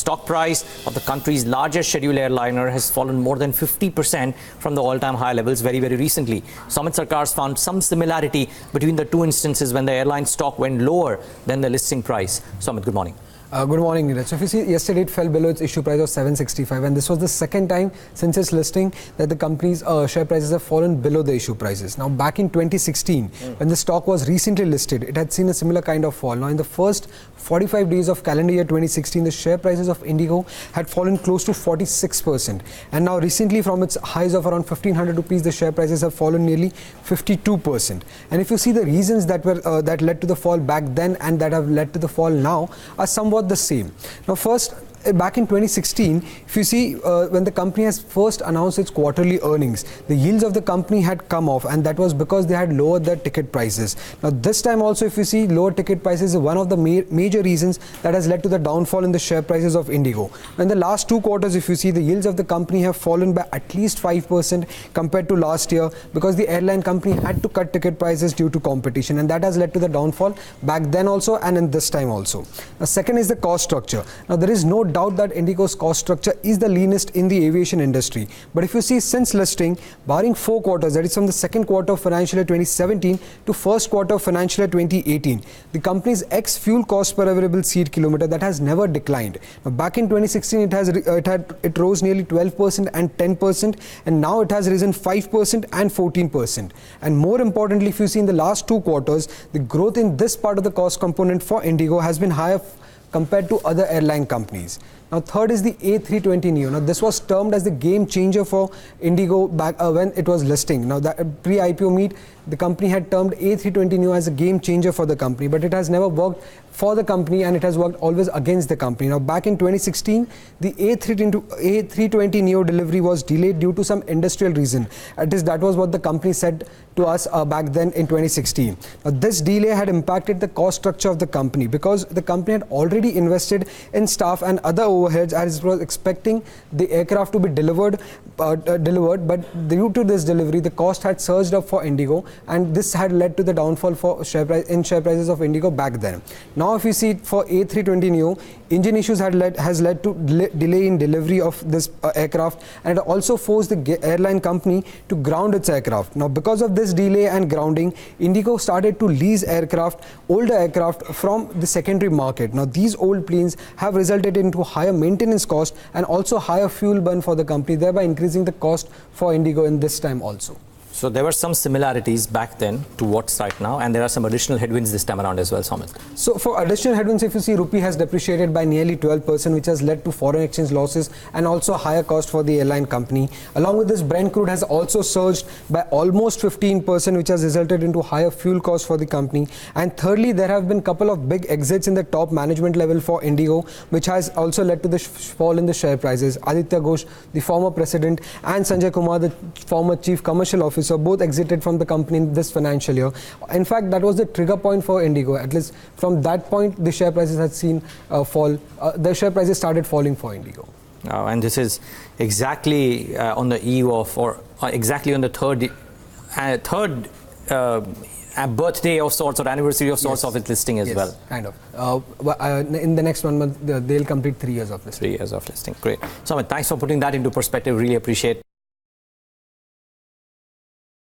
stock price of the country's largest scheduled airliner has fallen more than 50% from the all-time high levels very, very recently. Soumeet Sarkar found some similarity between the two instances when the airline stock went lower than the listing price. Soumeet, good morning. Good morning, Neeraj. So if you see, yesterday it fell below its issue price of 765, and this was the second time since its listing that the company's share prices have fallen below the issue prices. Now, back in 2016, when the stock was recently listed, it had seen a similar kind of fall. Now, in the first 45 days of calendar year 2016, the share prices of IndiGo had fallen close to 46%. And now recently, from its highs of around 1500 rupees, the share prices have fallen nearly 52%. And if you see the reasons that were that led to the fall back then and that have led to the fall now are somewhat the same. Now, first, back in 2016, if you see when the company has first announced its quarterly earnings, the yields of the company had come off, and that was because they had lowered their ticket prices. Now, this time also, if you see, lower ticket prices is one of the major reasons that has led to the downfall in the share prices of IndiGo. In the last 2 quarters, if you see, the yields of the company have fallen by at least 5% compared to last year, because the airline company had to cut ticket prices due to competition, and that has led to the downfall back then also and in this time also. Now, second is the cost structure. Now, there is no doubt that IndiGo's cost structure is the leanest in the aviation industry. But if you see, since listing, barring 4 quarters, that is from the second quarter of financial year 2017 to first quarter of financial year 2018, the company's ex-fuel cost per available seat kilometer, that has never declined. Now, back in 2016, it rose nearly 12% and 10%, and now it has risen 5% and 14%. And more importantly, if you see in the last 2 quarters, the growth in this part of the cost component for IndiGo has been higher compared to other airline companies. Now, third is the A320neo. Now, this was termed as the game changer for IndiGo back when it was listing. Now, that pre-IPO meet, the company had termed A320neo as a game changer for the company, but it has never worked for the company, and it has worked always against the company. Now, back in 2016, the A320neo delivery was delayed due to some industrial reason. At least that was what the company said to us back then in 2016. Now, this delay had impacted the cost structure of the company because the company had already invested in staff and other overheads as it was expecting the aircraft to be delivered, but due to this delivery, the cost had surged up for IndiGo, and this had led to the downfall for share prices of IndiGo back then. Now, if you see for A320neo, engine issues has led to delay in delivery of this aircraft, and it also forced the airline company to ground its aircraft. Now, because of this delay and grounding, IndiGo started to lease older aircraft from the secondary market. Now, these old planes have resulted into higher maintenance cost and also higher fuel burn for the company, thereby increasing the cost for IndiGo in this time also. So there were some similarities back then to what's right now, and there are some additional headwinds this time around as well, Soumeet. So for additional headwinds, if you see, rupee has depreciated by nearly 12%, which has led to foreign exchange losses and also higher cost for the airline company. Along with this, Brent crude has also surged by almost 15%, which has resulted into higher fuel costs for the company. And thirdly, there have been a couple of big exits in the top management level for IndiGo, which has also led to the fall in the share prices. Aditya Ghosh, the former president, and Sanjay Kumar, the former chief commercial officer, both exited from the company in this financial year. In fact, that was the trigger point for IndiGo. At least from that point, the share prices had seen fall. The share prices started falling for IndiGo. And this is exactly on the eve of, or exactly on the third birthday of sorts or anniversary of sorts of its listing as well. Kind of. In the next 1 month, they'll complete 3 years of listing. 3 years of listing. Great. Soumeet, thanks for putting that into perspective. Really appreciate